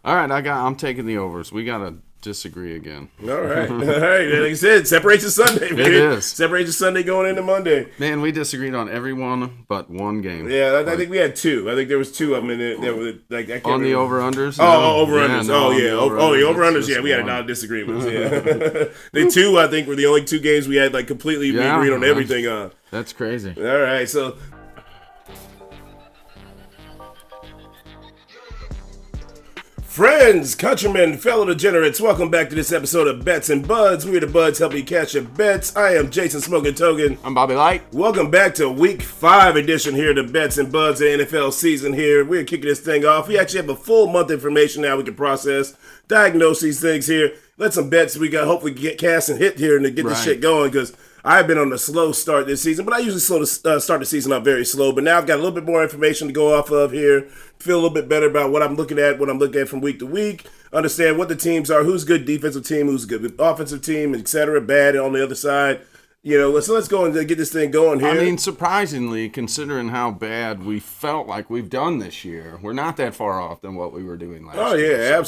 All right, I'm taking the overs. We got to disagree again. All right. All right. Like I said, Separation Sunday, man. It is. Separation Sunday going into Monday. Man, we disagreed on every one but one game. Yeah, I think we had two. I think there was two of them in it. I can't on the remember. over-unders? Over-unders. Yeah, The over-unders. Yeah, we had a lot of disagreements. Yeah. The two, I think, were the only two games we had completely agreed on everything on. That's crazy. All right, so... Friends, countrymen, fellow degenerates, welcome back to this episode of Bets and Buds. We're the Buds helping you catch your bets. I am Jason Smoking Togan. I'm Bobby Light. Welcome back to Week 5 edition here to Bets and Buds, the NFL season here. We're kicking this thing off. We actually have a full month information now we can process, diagnose these things here. Let some bets we got hopefully get cast and hit here and to get this shit going because I've been on a slow start this season, but I usually start the season off very slow. But now I've got a little bit more information to go off of here. Feel a little bit better about what I'm looking at from week to week. Understand what the teams are, who's good defensive team, who's good offensive team, etc. Bad on the other side. Let's go and get this thing going here. I mean, surprisingly, considering how bad we felt like we've done this year, we're not that far off than what we were doing last year. Oh, yeah, so.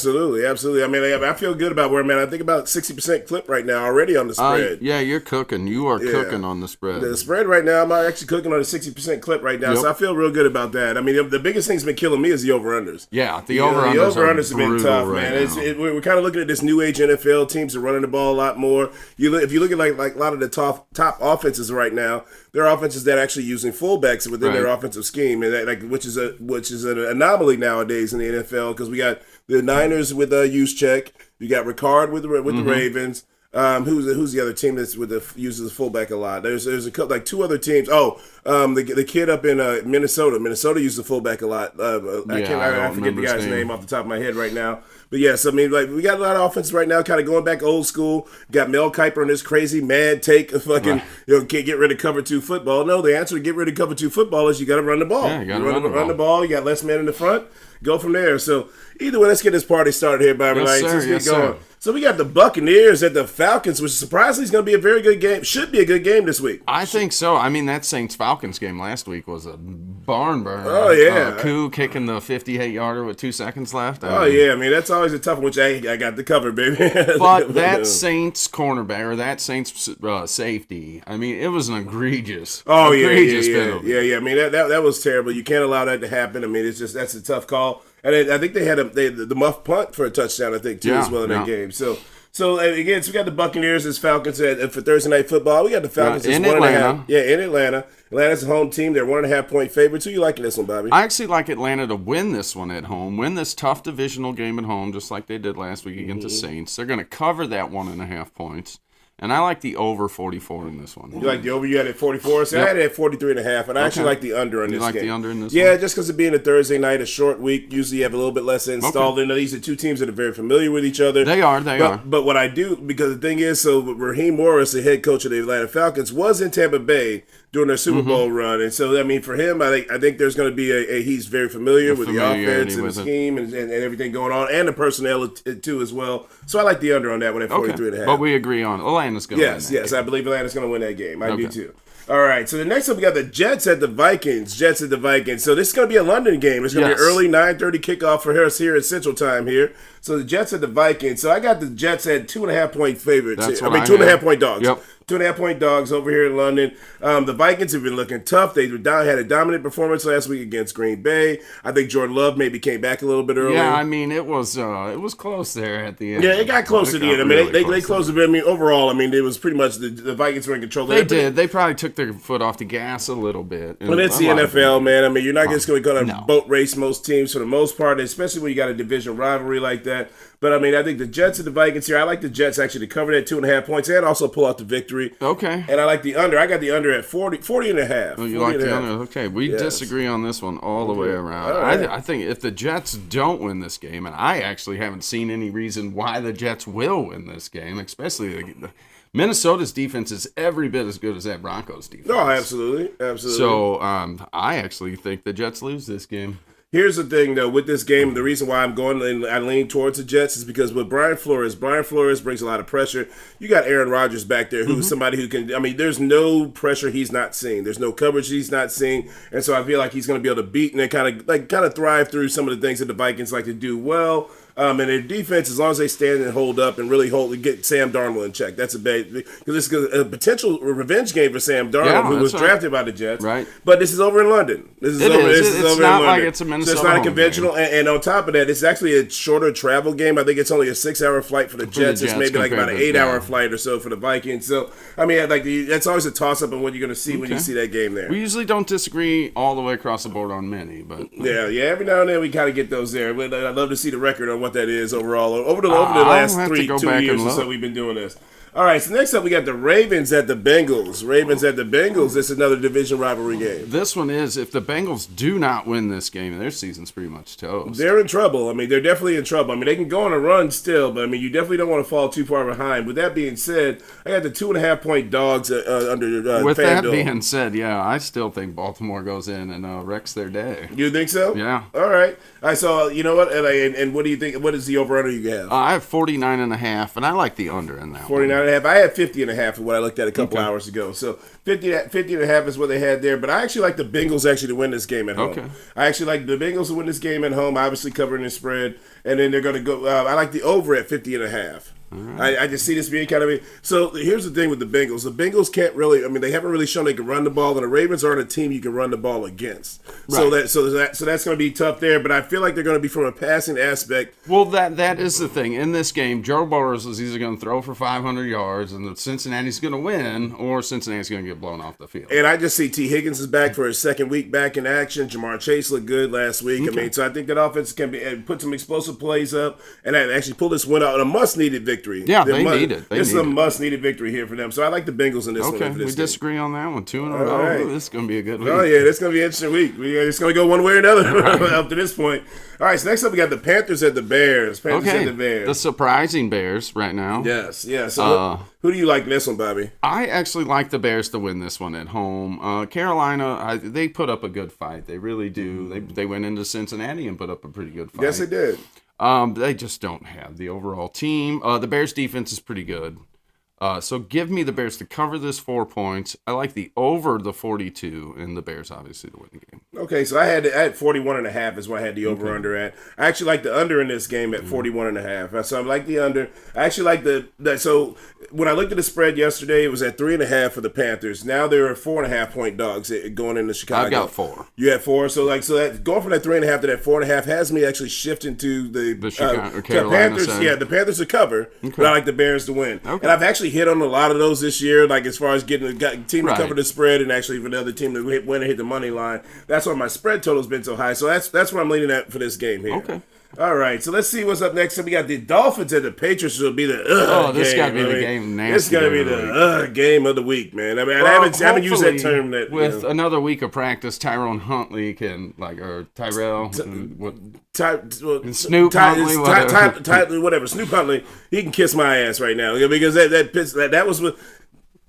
Absolutely. I mean, I feel good about where I'm at. I think about 60% clip right now already on the spread. Yeah, you're cooking. You are cooking on the spread. The spread right now, I'm actually cooking on a 60% clip right now, so I feel real good about that. I mean, the biggest thing's been killing me is the over-unders. Yeah, the over-unders have been tough, right man. We're kind of looking at this new age NFL. Teams are running the ball a lot more. If you look at like a lot of the top offenses right now, there are offenses that are actually using fullbacks within their offensive scheme, and which is an anomaly nowadays in the NFL because we got the Niners with Juszczyk, you got Ricard with the Ravens. Who's the other team that's uses the fullback a lot? There's a couple, two other teams. The kid up in Minnesota. Minnesota uses the fullback a lot. I forget the guy's name off the top of my head right now. But yes, I mean, we got a lot of offenses right now, kind of going back old school. Got Mel Kiper on this crazy mad take of can't get rid of cover 2 football. No, the answer to get rid of cover 2 football is you got to run the ball. Yeah, you got to run the ball. You got less men in the front. Go from there. So either way, let's get this party started here, Bobby. Let's get going. So we got the Buccaneers at the Falcons, which surprisingly is going to be a very good game. Should be a good game this week. I think so. I mean, that Saints-Falcons game last week was a barn burner. Oh, yeah. Koo kicking the 58-yarder with 2 seconds left. I mean, that's always a tough one, which I got the cover, baby. But that Saints cornerback, or that Saints safety, I mean, it was an egregious penalty. Yeah. I mean, that was terrible. You can't allow that to happen. I mean, that's a tough call. And I think they had the muff punt for a touchdown, I think, too, as well in that game. So again, we got the Buccaneers as Falcons for Thursday Night Football. We got the Falcons in Atlanta. In Atlanta. Atlanta's a home team. They're 1.5-point favorites. Who you liking this one, Bobby? I actually like Atlanta to win this one at home, win this tough divisional game at home, just like they did last week against the Saints. They're going to cover that 1.5 points. And I like the over 44 in this one. You like the over? You had it at 44? So I had it at 43.5, and I actually like the under in this game. You like the under in this one? Yeah, just because of being a Thursday night, a short week, usually you have a little bit less installed in. These are two teams that are very familiar with each other. They are. But what I do, because the thing is, so Raheem Morris, the head coach of the Atlanta Falcons, was in Tampa Bay during their Super Bowl run. And so, I mean, for him, I think there's going to be he's very familiar with the offense and the scheme and everything going on, and the personnel too as well. So I like the under on that one at 43.5. But we agree on Atlanta's going to win that game. I believe Atlanta's going to win that game. I do too. All right, so the next one we got the Jets at the Vikings. So this is going to be a London game. It's going to be early 9:30 kickoff for us here at Central Time here. So the Jets at the Vikings. So I got the Jets at 2.5-point favorites. 2.5-point dogs. Yep. 2.5-point dogs over here in London. The Vikings have been looking tough. They had a dominant performance last week against Green Bay. I think Jordan Love maybe came back a little bit earlier. Yeah, I mean, it was close there at the end. Yeah, it got close to the end. I mean, they closed it. I mean, overall, I mean, it was pretty much the Vikings were in control. They did. They probably took their foot off the gas a little bit. But it's the NFL, man. I mean, you're not just going to go to boat race most teams for the most part, especially when you got a division rivalry like that. But, I mean, I think the Jets and the Vikings here, I like the Jets actually to cover that 2.5 points and also pull out the victory. Okay. And I like the under. I got the under at 40.5. Oh, you like the under? Okay. We disagree on this one all the way around. Right. I think if the Jets don't win this game, and I actually haven't seen any reason why the Jets will win this game, especially Minnesota's defense is every bit as good as that Broncos defense. Oh, absolutely. So I actually think the Jets lose this game. Here's the thing, though, with this game, the reason why I'm going and I lean towards the Jets is because with Brian Flores brings a lot of pressure. You got Aaron Rodgers back there who's somebody who can, I mean, there's no pressure he's not seeing. There's no coverage he's not seeing. And so I feel like he's going to be able to beat and then kind of thrive through some of the things that the Vikings like to do well. And their defense, as long as they stand and hold up and really get Sam Darnold in check, that's a big, because it's a potential revenge game for Sam Darnold, who was drafted by the Jets. Right. But this is over in London. This is not like it's a Minnesota. So it's not a conventional. And on top of that, it's actually a shorter travel game. I think it's only a 6-hour flight for the Jets. It's maybe like about an 8-hour flight or so for the Vikings. So I mean, like that's always a toss up on what you're going to see when you see that game there. We usually don't disagree all the way across the board on many, but yeah. Every now and then we kind of get those there. I'd love to see the record on what that is overall over the last 2 years or so we've been doing this. All right, so next up we got the Ravens at the Bengals. This is another division rivalry game. This one is, if the Bengals do not win this game, their season's pretty much toast. They're in trouble. I mean, they're definitely in trouble. I mean, they can go on a run still, but I mean, you definitely don't want to fall too far behind. With that being said, I got the 2.5-point dogs under With FanDuel. that being said, yeah, I still think Baltimore goes in and wrecks their day. You think so? Yeah. All right. I saw. You know what? And what do you think? What is the over/under you have? I have 49.5, and I like the under in that 49.5. I had 50.5 for what I looked at a couple hours ago. So 50.5 is what they had there. But I actually like the Bengals actually to win this game at home. Okay. I actually like the Bengals to win this game at home, obviously covering the spread. And then they're going to go. I like the over at 50.5. Right. I just see this being kind of so. Here's the thing with the Bengals. The Bengals can't really. I mean, they haven't really shown they can run the ball, and the Ravens aren't a team you can run the ball against. Right. So that's going to be tough there. But I feel like they're going to be from a passing aspect. Well, that is the thing in this game. Joe Burrow is either going to throw for 500 yards, and Cincinnati's going to win, or Cincinnati's going to get blown off the field. And I just see T. Higgins is back for his second week back in action. Jamar Chase looked good last week. Okay. I mean, so I think that offense can put some explosive plays up and actually pull this win out. A must-needed victory. Yeah, they need it. This is a must-needed victory here for them. So I like the Bengals in this one. Okay, we disagree on that one. 2-0. Right. This is going to be a good week. Oh, yeah, this is going to be an interesting week. It's going to go one way or another up to this point. All right, so next up we got the Panthers at the Bears. The surprising Bears right now. Yes. So who do you like in this one, Bobby? I actually like the Bears to win this one at home. Carolina, they put up a good fight. They really do. They went into Cincinnati and put up a pretty good fight. Yes, they did. They just don't have the overall team. The Bears' defense is pretty good. So give me the Bears to cover this 4 points. I like the over the 42, and the Bears obviously to win the game. Okay, so I had 41.5 is what I had the over under at. I actually like the under in this game at 41.5. So I like the under. I actually like so when I looked at the spread yesterday, it was at 3.5 for the Panthers. Now there are 4.5 point dogs going into Chicago. I've got 4. You had 4, so that going from that 3.5 to that 4.5 has me actually shifting to the Chicago, Panthers. Side. Yeah, the Panthers to cover, but I like the Bears to win. Okay. And I've actually hit on a lot of those this year, like as far as getting the team to cover the spread and actually for the other team to win and hit the money line. That's why my spread total's been so high. So that's what I'm leaning at for this game here. Okay. All right, so let's see what's up next. So we got the Dolphins and the Patriots. Will be the this got to be the game. This got to be the game of the week, man. I mean, I haven't used that term. With another week of practice, Tyrone Huntley can Tyrell Snoop Huntley, whatever. Snoop Huntley, he can kiss my ass right now because that was with.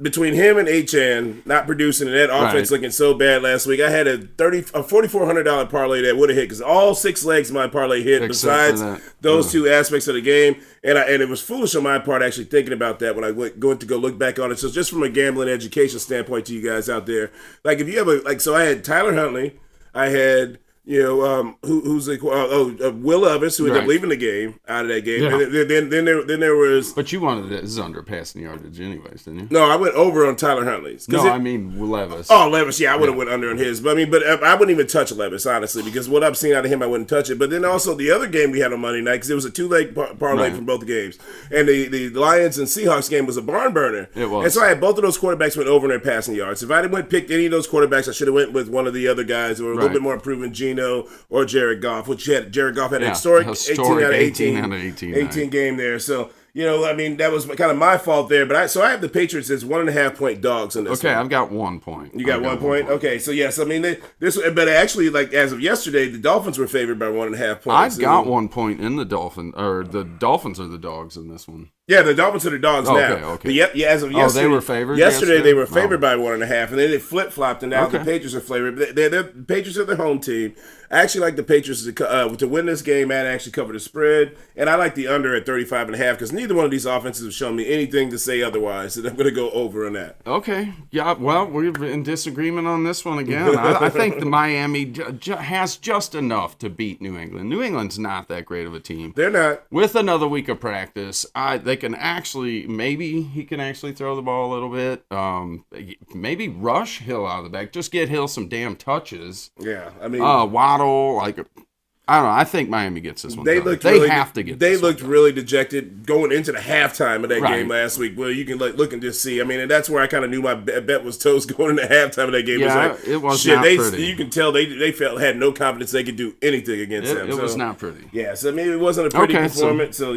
Between him and Achan not producing and that offense looking so bad last week, I had a $4,400 parlay that would have hit because all 6 legs of my parlay hit besides those 2 aspects of the game. And it was foolish on my part actually thinking about that when I went to go look back on it. So just from a gambling education standpoint to you guys out there, like if you have so I had Tyler Huntley, I had who's Will Levis, who ended up leaving the game out of that game. Yeah. And then there was. But you wanted this under passing yardage, anyways, didn't you? No, I went over on Tyler Huntley's. I mean Levis. Oh, Levis, yeah, I would have went under on his. But I wouldn't even touch Levis honestly because what I've seen out of him, I wouldn't touch it. But then also the other game we had on Monday night because it was a 2-leg parlay from both games, and the Lions and Seahawks game was a barn burner. It was. And so I had both of those quarterbacks went over in their passing yards. If I had picked any of those quarterbacks, I should have went with one of the other guys who were a little bit more proven, Gino or Jared Goff, which Jared Goff had an historic 18 out of 18 game there. So, I mean, that was kind of my fault there. But I have the Patriots as 1.5 point dogs in this. Okay, I've got 1 point. You got 1 point? Okay, so yes, I mean, but actually, like as of yesterday, the Dolphins were favored by 1.5 points. I've got 1 point in the Dolphins, or the Dolphins are the dogs in this one. Yeah, the Dolphins are the dogs now. Okay. Yeah, as of yesterday, they were favored. Yesterday they were favored by 1.5, and then they flip flopped, and now the Patriots are favored. The Patriots are the home team. I actually like the Patriots to win this game and actually cover the spread, and I like the under at 35.5 because neither one of these offenses have shown me anything to say otherwise. So I'm going to go over on that. Okay. Yeah. Well, we're in disagreement on this one again. I think the Miami has just enough to beat New England. New England's not that great of a team. They're not. With another week of practice, they can actually he can actually throw the ball a little bit. Maybe rush Hill out of the back. Just get Hill some damn touches. Yeah. I mean, Waddle, I don't know. I think Miami gets this one. They have to get. They looked really dejected going into the halftime of that game last week. Well, you can look and just see. I mean, and that's where I kind of knew my bet was toast going into halftime of that game. Yeah, it was not pretty. You can tell they had no confidence they could do anything against them. It was not pretty. Yeah, so maybe it wasn't a pretty performance. So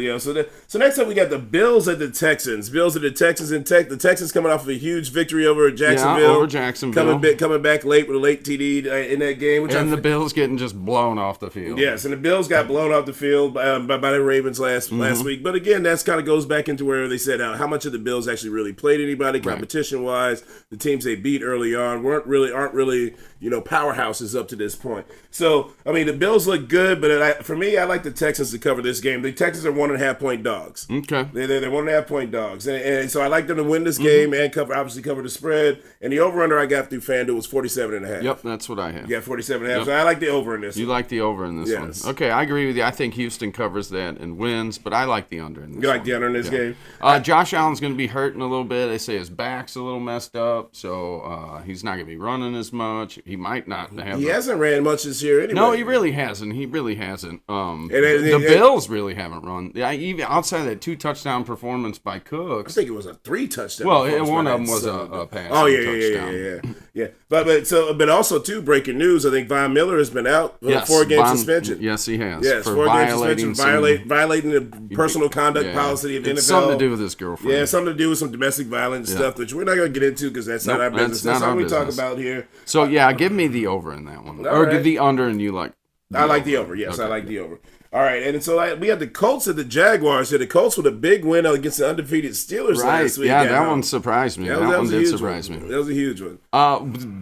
next up we got the Bills at the Texans. Bills at the Texans, and the Texans coming off of a huge victory over Jacksonville. Yeah, over Jacksonville. Coming back late with a late TD in that game. The Bills getting just blown off the field. Yes, and the Bills got blown off the field by the Ravens last week. But again, that's kind of goes back into where they said how much of the Bills actually really played anybody competition-wise. The teams they beat early on aren't really powerhouses up to this point. So, I mean, the Bills look good, but for me, I like the Texans to cover this game. The Texans are 1.5-point dogs. Okay. They're 1.5-point dogs. And so I like them to win this game and obviously cover the spread. And the over-under I got through FanDuel was 47.5. Yep, that's what I have. Yeah, 47.5. Yep. So I like the over in this You like the over in this one. Okay, I agree with you. I think Houston covers that and wins, but I like the under in this You like the under in this game? Josh Allen's going to be hurting a little bit. They say his back's a little messed up, so he's not going to be running as much. He might not have. He hasn't ran much this year anyway. No, he really hasn't. The Bills really haven't run. Even outside of that 2-touchdown performance by Cooks. I think it was a 3-touchdown. Well, one of them was a pass. Oh yeah. But also too, breaking news. I think Von Miller has been out for a 4-game suspension. Yes, he has. Yes, for 4-game suspension, violating the personal conduct policy of the NFL. Something to do with his girlfriend. Yeah, something to do with some domestic violence stuff, which we're not going to get into because that's not our business. That's not what we talk about here. So give me the over in that one, the under, and you like. I like the over. Yes, I like the over. All right, and so we had the Colts and the Jaguars here. The Colts with a big win against the undefeated Steelers last week. Yeah, that one surprised me. That one did surprise me. That was a huge one.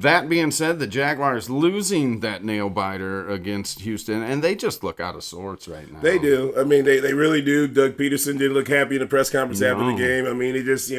That being said, the Jaguars losing that nail-biter against Houston, and they just look out of sorts right now. They do. I mean, they really do. Doug Peterson didn't look happy in the press conference after the game. I mean, he just,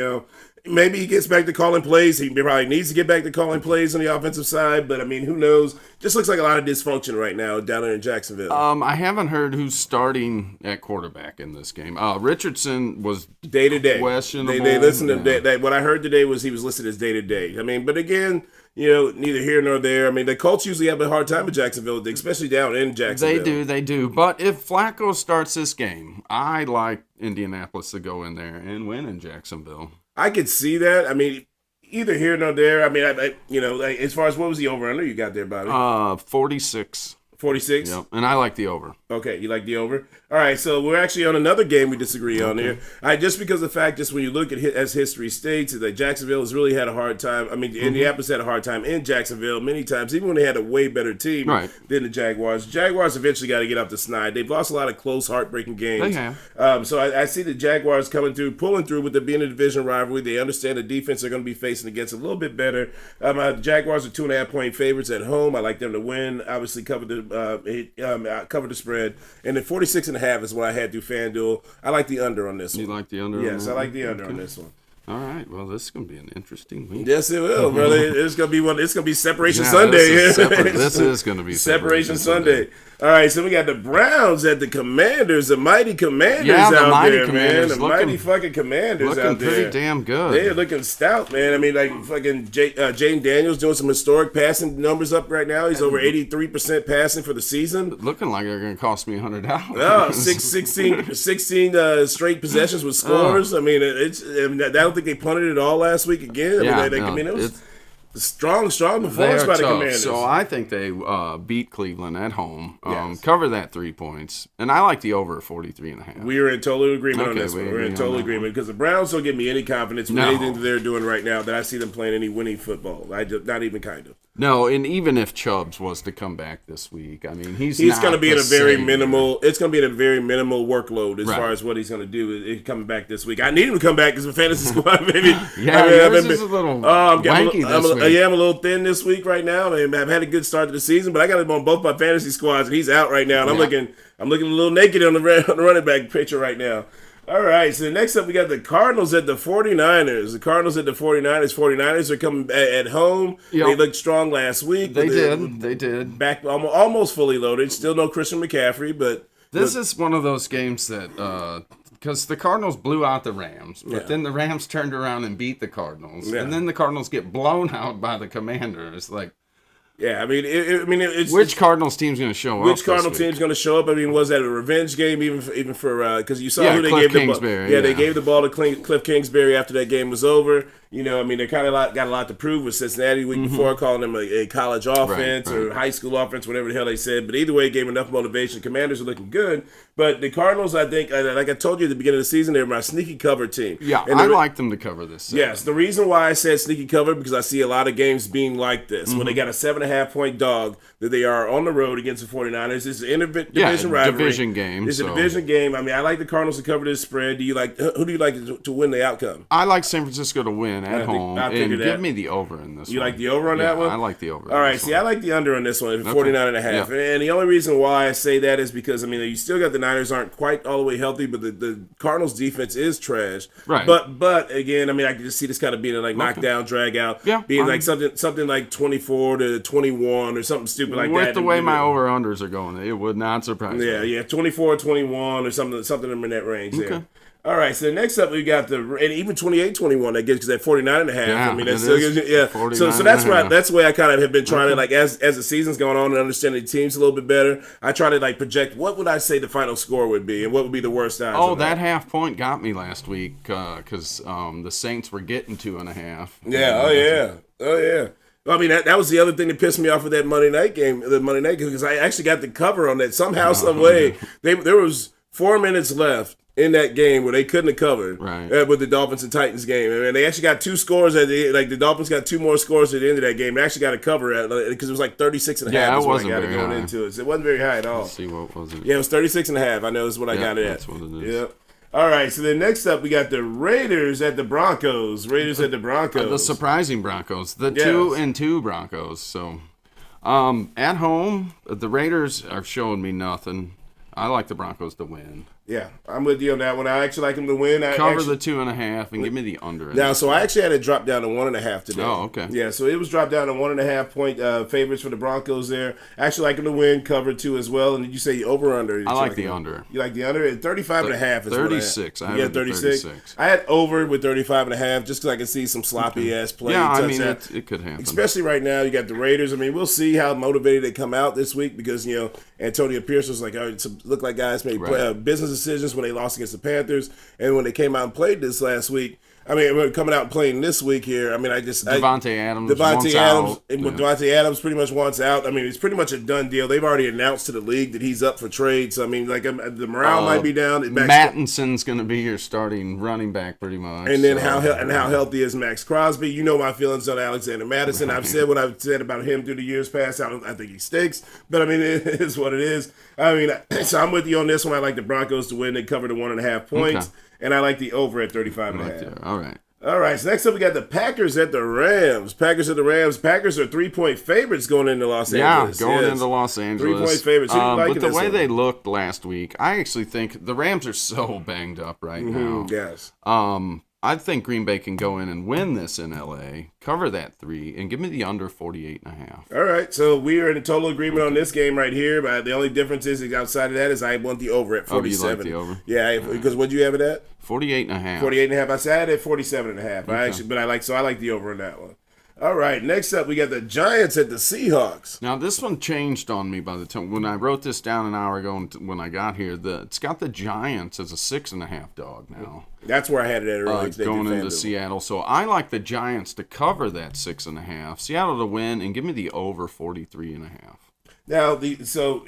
maybe he gets back to calling plays. He probably needs to get back to calling plays on the offensive side, but I mean, who knows? Just looks like a lot of dysfunction right now down there in Jacksonville. I haven't heard who's starting at quarterback in this game. Richardson was day to day questionable. They listened to what I heard today was he was listed as day to day. I mean, but again, neither here nor there. I mean, the Colts usually have a hard time with Jacksonville, especially down in Jacksonville. They do. But if Flacco starts this game, I like Indianapolis to go in there and win in Jacksonville. I could see that. I mean, either here nor there. I mean, as far as what was the over-under you got there, Bobby? 46. 46? Yep, and I like the over. Okay, you like the over? All right, so we're actually on another game we disagree on here. Just because of the fact, just when you look at as history states, that Jacksonville has really had a hard time. I mean, Indianapolis had a hard time in Jacksonville many times, even when they had a way better team than the Jaguars. Jaguars eventually got to get up the snide. They've lost a lot of close, heartbreaking games. They have. So I see the Jaguars coming through, pulling through with it being a division rivalry. They understand the defense they're going to be facing against a little bit better. Jaguars are 2.5-point favorites at home. I like them to win. Obviously, cover the spread. And then 46.5 is what I had through FanDuel. I like the under on this one. You like the under? Yes, I like the under on this one. All right. Well, this is going to be an interesting week. Yes, it will, brother. It's going to be one. It's going to be Separation Sunday. This is going to be Separation Sunday. All right, so we got the Browns at the Commanders, the mighty Commanders out there, man. The mighty fucking Commanders out there. Looking pretty damn good. They're looking stout, man. I mean, like fucking Jaden Daniels doing some historic passing numbers up right now. He's over 83% passing for the season. Looking like they're going to cost me $100. Oh, 16 straight possessions with scores. I mean, I don't think they punted it all last week again. It was strong performance by the Commanders. So I think they beat Cleveland at home, cover that 3 points, and I like the over 43.5. We are in total agreement on this one. We're in total agreement because the Browns don't give me any confidence with anything that they're doing right now that I see them playing any winning football. Not even kind of. No, and even if Chubbs was to come back this week, I mean, he's going to be in a very same. minimal. It's going to be in a very minimal workload as Right. far as what he's going to do. Coming back this week, I need him to come back because the fantasy squad, baby. Yeah, yours is a little wanky this week. Yeah, I'm a little thin this week right now. I mean, I've had a good start to the season, but I got him on both my fantasy squads, and he's out right now. And I'm looking a little naked on the running back picture right now. All right, so next up we got the Cardinals at the 49ers. The Cardinals at the 49ers. 49ers are coming at home. Yep. They looked strong last week. They did. Back almost fully loaded. Still no Christian McCaffrey, but... This is one of those games that... Because the Cardinals blew out the Rams, but then the Rams turned around and beat the Cardinals. Yeah. And then the Cardinals get blown out by the Commanders. Like... Yeah, I mean, it's which Cardinals team's going to show up? Which Cardinals team's going to show up? I mean, was that a revenge game even for because you saw who they Cliff gave Kingsbury, the ball? They gave the ball to Cliff Kingsbury after that game was over. You know, I mean, they kind of got a lot to prove with Cincinnati week before, calling them a college offense or high school offense, whatever the hell they said. But either way, it gave enough motivation. Commanders are looking good. But the Cardinals, I think, like I told you at the beginning of the season, they're my sneaky cover team. Yeah, I like them to cover this. Yes, the reason why I said sneaky cover, because I see a lot of games being like this. When they got a 7.5-point dog that they are on the road against the 49ers. It's an interdivision rivalry. Division game. It's a division game. I mean, I like the Cardinals to cover this spread. Who do you like to win the outcome? I like San Francisco to win at home. And give me the over in this one. You like the over on that one? I like the over. All right, see, I like the under on this one, 49.5. And the only reason why I say that is because, I mean, you still got the Niners aren't quite all the way healthy, but the Cardinals defense is trash. Right. But again, I mean, I can just see this kind of being a knockdown, drag out. Yeah. Being like something like 24-21 or something stupid like that. With the way my over-unders are going, it would not surprise me. Yeah, 24-21 or something in that range there. All right, so next up we got and even 28-21 that gets because at 49.5. Yeah, I mean that still gives you So that's why that's the way I kind of have been trying to as the season's going on and understand the teams a little bit better. I try to project what would I say the final score would be and what would be the worst odds. Oh, that half point got me last week because the Saints were getting 2.5. Yeah. Oh yeah. I mean, that was the other thing that pissed me off with that Monday night game, because I actually got the cover on that somehow, some way. There was 4 minutes left in that game where they couldn't have covered with the Dolphins and Titans game. And they actually got two scores at the Dolphins got two more scores at the end of that game. They actually got to cover it because it was like 36.5. Yeah, it wasn't very high. Into it. So it wasn't very high at all. Let's see, what was it? Yeah, it was 36.5. I know is what I got it at. That's what it is. Yep. All right, so then next up we got the Raiders at the Broncos. The surprising Broncos. The 2-2 Broncos. So at home, the Raiders are showing me nothing. I like the Broncos to win. Yeah, I'm with you on that one. I actually like them to win. Cover the 2.5 and give me the under. Now, so I actually had it drop down to 1.5 today. Oh, okay. Yeah, so it was dropped down to 1.5 point favorites for the Broncos there. Actually like them to win, cover 2 as well. And did you say over under? I like the under. You like the under? 35.5 is 36. What I had. 36. I had over with 35.5 just because I could see some sloppy ass play. Yeah, I mean it could happen. Especially right now, you got the Raiders. I mean, we'll see how motivated they come out this week because Antonio Pierce was like, looked like guys made business decisions when they lost against the Panthers, and when they came out and played this last week. I mean, coming out and playing this week here. I mean, Devontae Adams pretty much wants out. I mean, it's pretty much a done deal. They've already announced to the league that he's up for trade. So I mean, the morale might be down. Mattinson's going to be your starting running back, pretty much. And then how healthy is Max Crosby? You know my feelings on Alexander Mattison. I've said what I've said about him through the years past. I think he stinks, but I mean, it is what it is. I mean, so I'm with you on this one. I like the Broncos to win. They cover the 1.5 points. Okay. And I like the over at 35.5. All right. So next up, we got the Packers at the Rams. Packers are 3-point favorites going into Los Angeles. Yeah, going into Los Angeles. 3-point favorites. But the way they looked last week, I actually think the Rams are so banged up right now. Yes. I think Green Bay can go in and win this in L.A., cover that 3, and give me the under 48.5. All right, so we are in a total agreement on this game right here. But the only difference is outside of that is I want the over at 47. Oh, you like the over? Yeah, because what do you have it at? 48.5. 48.5. I said I had it at 47.5. Okay. I like the over on that one. All right, next up we got the Giants at the Seahawks. Now this one changed on me by the time when I wrote this down an hour ago. When I got here, it's got the Giants as a 6.5 dog now. That's where I had it at earlier. Going into Seattle, so I like the Giants to cover that 6.5. Seattle to win and give me the over 43.5. Now, so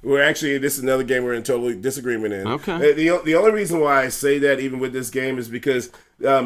we're actually, this is another game we're in total disagreement in. Okay. The only reason why I say that, even with this game, is because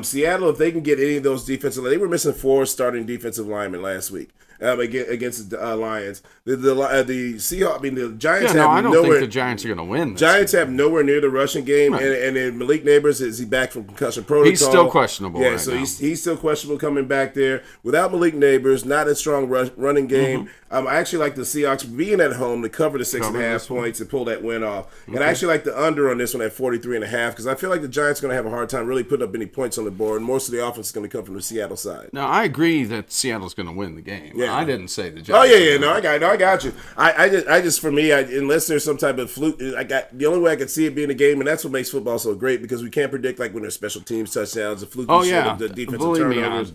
Seattle, if they can get any of those defensive, they were missing 4 starting defensive linemen last week. against the Lions. The Seahawks. I mean, the Giants I don't think the Giants are going to win. Giants have nowhere near the rushing game, right. and then Malik Neighbors, is he back from concussion protocol? He's still questionable. Yeah, right so now. he's still questionable coming back there. Without Malik Neighbors, not a strong running game. I actually like the Seahawks being at home to cover the 6.5 points and pull that win off. And I actually like the under on this one at 43.5 because I feel like the Giants are going to have a hard time really putting up any points on the board. And most of the offense is going to come from the Seattle side. Now I agree that Seattle's going to win the game. Yeah. I didn't say the Giants. Oh yeah. No, I got you. I just for me, unless there's some type of fluke, the only way I can see it being a game, and that's what makes football so great because we can't predict like when there's special teams touchdowns, the fluke, the defensive turnovers.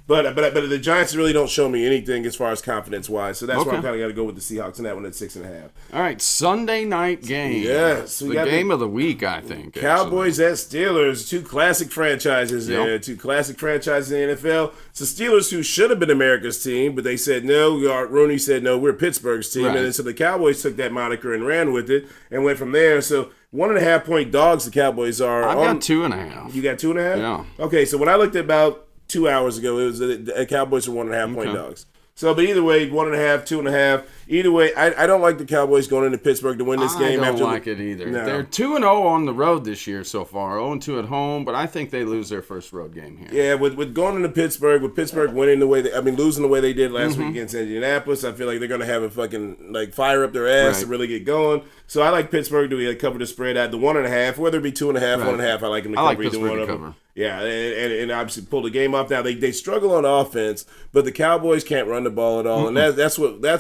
But the Giants really don't show me anything as far as confidence wise, so that's why I'm kind of got to go with the Seahawks in that one at 6.5. All right, Sunday night game. Yes, the game of the week, I think. Cowboys at Steelers, two classic franchises there, two classic franchises in the NFL. So Steelers, who should have been America's team, but they said no. Rooney said no, we're Pittsburgh's team, and so the Cowboys took that moniker and ran with it and went from there. So 1.5 point dogs the Cowboys are. I've got 2.5. You got 2.5? Yeah. Okay, so when I looked at about 2 hours ago, it was the Cowboys were 1.5 point dogs. So, but either way, 1.5, 2.5. Either way, I don't like the Cowboys going into Pittsburgh to win this game. I don't like it either. No. They're 2-0 on the road this year so far, 0-2 at home, but I think they lose their first road game here. Yeah, with going into Pittsburgh, with Pittsburgh winning the way losing the way they did last week against Indianapolis, I feel like they're going to have a fucking fire up their ass to really get going. So I like Pittsburgh to cover the spread at the 1.5, whether it be 2.5, 1.5. I like them to cover either one of them. Yeah, and obviously pull the game off. Now they struggle on offense, but the Cowboys can't run the ball at all, and that's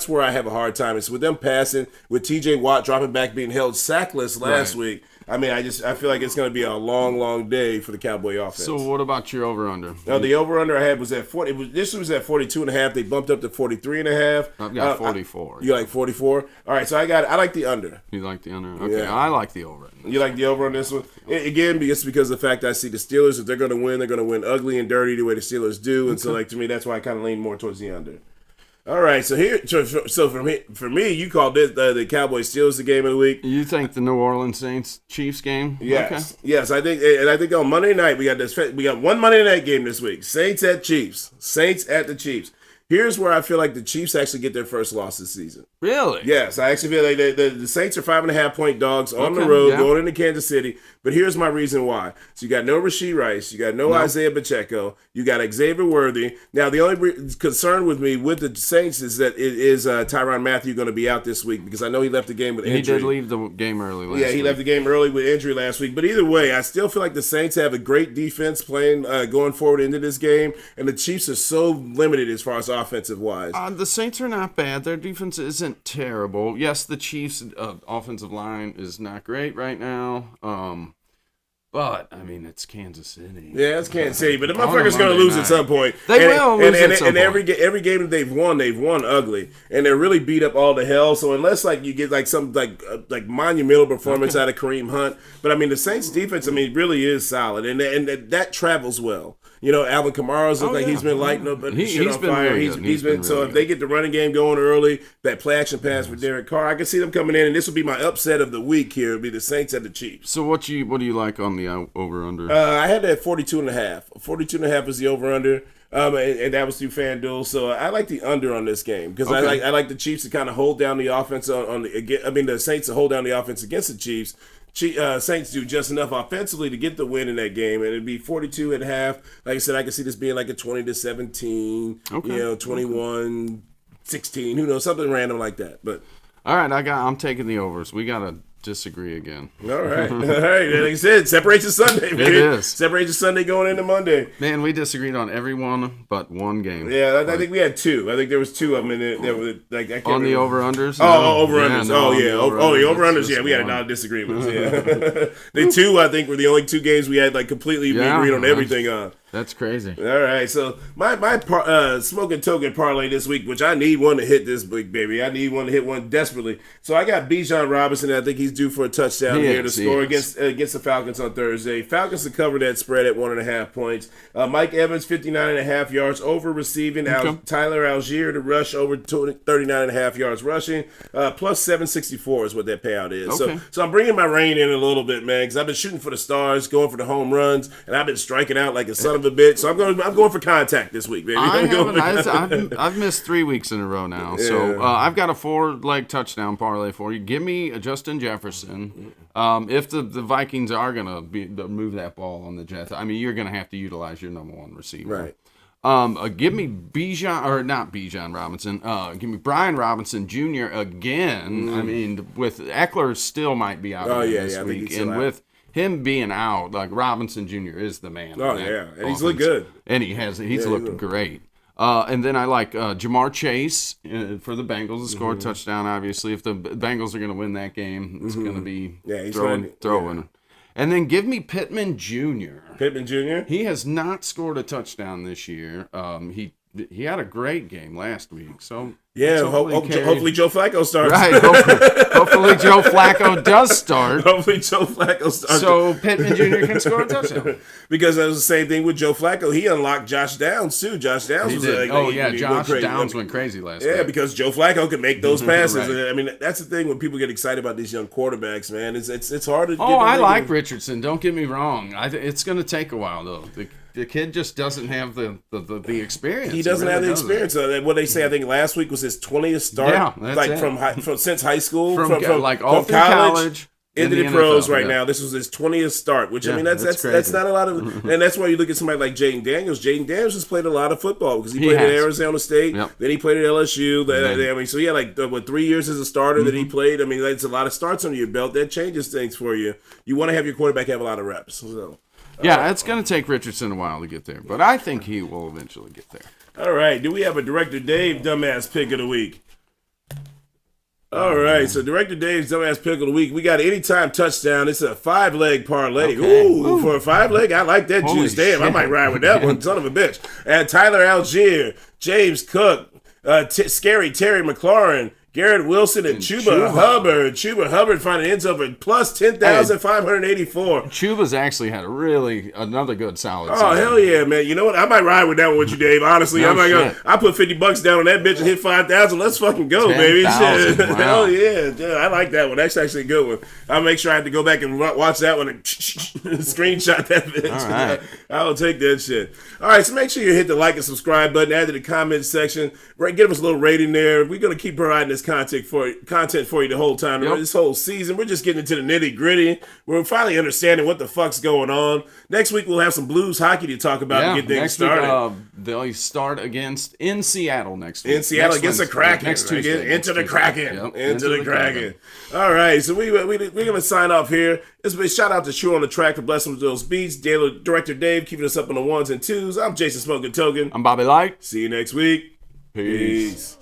where I have a hard time. It's with them passing, with T.J. Watt dropping back, being held sackless last week. I mean, I feel like it's going to be a long, long day for the Cowboy offense. So what about your over/under? No, the over/under I had was at 40. This was at 42.5. They bumped up to 43.5. I've got 44. You like 44? All right, so I like the under. You like the under? Okay, yeah. I like the over. You like the over on this one? Again, because of the fact that I see the Steelers, if they're going to win ugly and dirty the way the Steelers do. And so, to me, that's why I kind of lean more towards the under. All right, so for me, you called this the Cowboys Steelers the game of the week. You think the New Orleans Saints Chiefs game? Yes, okay. Yes. I think on Monday night we got one Monday night game this week. Saints at the Chiefs. Here's where I feel like the Chiefs actually get their first loss this season. Really? Yes, I actually feel like the Saints are 5.5 point dogs on the road going into Kansas City. But here's my reason why. So you got no Rashee Rice, you got no Isaiah Pacheco, you got Xavier Worthy. Now the only concern with me with the Saints is that Tyrann Mathieu going to be out this week because I know he left the game with injury. He did leave the game early last week. Yeah, he left the game early with injury last week. But either way, I still feel like the Saints have a great defense playing going forward into this game, and the Chiefs are so limited as far as offensive wise. The Saints are not bad. Their defense isn't terrible. Yes, the Chiefs' offensive line is not great right now. But, I mean, it's Kansas City. Yeah, it's Kansas City. But the motherfucker's going to lose at some point. They will lose at some point. And every game that they've won ugly. And they're really beat up all to hell. So unless, you get, some, monumental performance out of Kareem Hunt. But, I mean, the Saints' defense, really is solid. And that travels well. Alvin Kamara's looked like he's been lighting up shit on fire. He's been so if they get the running game going early, that play action pass for Derek Carr, I can see them coming in, and this will be my upset of the week here. It'll be the Saints at the Chiefs. So what do you like on the over/under? I had that 42.5. 42.5 is the over/under. And that was through FanDuel. So I like the under on this game because I like the Chiefs to kind of hold down the offense the Saints to hold down the offense against the Chiefs. Saints do just enough offensively to get the win in that game, and it'd be 42.5. Like I said, I can see this being like a 20-17, 21-16, who knows, something random like that. But all right, I'm taking the overs. We gotta disagree again. All right. Like I said, Separation Sunday, man. It is. Separation Sunday going into Monday. Man, we disagreed on every one but one game. Yeah, I think we had two. I think there was two of them in it. I can't on the over-unders? No? over-unders. The over-unders. Yeah, we had a lot of disagreements. Yeah. The two, I think, were the only two games we had completely agreed on everything on. That's crazy. All right, so my smoking token parlay this week, which I need one to hit this week, baby. I need one to hit one desperately. So I got Bijan Robinson. I think he's due for a touchdown here to score against the Falcons on Thursday. Falcons to cover that spread at 1.5 points. Mike Evans, 59.5 yards over receiving. Tyler Algier to rush over 39.5 yards rushing. Plus 764 is what that payout is. Okay. So I'm bringing my rain in a little bit, man, because I've been shooting for the stars, going for the home runs, and I've been striking out like a son of a bitch. So I'm going for contact this week, baby. I've missed 3 weeks in a row now. Yeah. So I've got a 4-leg touchdown parlay for you. Give me Justin Jefferson. If the Vikings are going to move that ball on the Jets, I mean, you're going to have to utilize your number one receiver. Right. Give me not Bijan Robinson. Give me Brian Robinson Jr. again. I mean, with Eckler still might be out this week, and with him being out, like Robinson Jr. is the man. Oh yeah, and he's looked good, and he's looked great. And then I like Jamar Chase for the Bengals to score a touchdown. Obviously, if the Bengals are going to win that game, it's going to be throwing. And then give me Pittman Jr. Pittman Jr.? He has not scored a touchdown this year. He had a great game last week. So yeah, hopefully Joe Flacco starts. Right. Hopefully Joe Flacco does start. Hopefully Joe Flacco starts. So Pittman Jr. can score a touchdown. Because that was the same thing with Joe Flacco. He unlocked Josh Downs too. Josh Downs was Josh Downs went crazy last week. Yeah, because Joe Flacco could make those passes. Right. I mean, that's the thing when people get excited about these young quarterbacks, man. It's hard to. I like Richardson. Don't get me wrong. It's going to take a while though. The kid just doesn't have the experience. He doesn't have the experience. What they say, I think last week was his 20th start. Yeah, that's from since high school, from college into the pros right now. This was his 20th start, which I mean that's not a lot of, and that's why you look at somebody like Jaden Daniels. Jaden Daniels has played a lot of football because he played at Arizona State, then he played at LSU. I mean, so he had 3 years as a starter that he played. I mean, that's a lot of starts under your belt. That changes things for you. You want to have your quarterback have a lot of reps. So. Yeah, it's going to take Richardson a while to get there, but I think he will eventually get there. All right. Do we have a Director Dave dumbass pick of the week? All right. So Director Dave's dumbass pick of the week. We got anytime touchdown. It's a 5-leg parlay. Okay. Ooh, for a 5-leg, I like that juice. Damn, I might ride with that one. Son of a bitch. And Tyler Algier, James Cook, Scary Terry McLaurin, Garrett Wilson, and Chuba Hubbard. Chuba Hubbard finding ends over plus 10,584. Chuba's actually had another good solid season. Hell yeah, man. You know what? I might ride with that one with you, Dave. Honestly, I put $50 down on that bitch and hit 5,000. Let's fucking go, baby. Shit. Wow. Hell yeah. I like that one. That's actually a good one. I'll make sure I have to go back and watch that one and screenshot that bitch. All right. I'll take that shit. All right, so make sure you hit the like and subscribe button, add to the comment section. Give us a little rating there. We're going to keep providing this content for you the whole time. Yep. This whole season, we're just getting into the nitty gritty. We're finally understanding what the fuck's going on. Next week we'll have some Blues hockey to talk about and get things started. They'll start in Seattle next week. In Seattle against the Kraken. Next Tuesday. Into the Kraken. Into the Kraken. All right, so we're gonna sign off here. It's a shout out to True on the Track for blessing with those beats. Director Dave keeping us up on the ones and twos. I'm Jason Smoking Token. I'm Bobby Light. See you next week. Peace.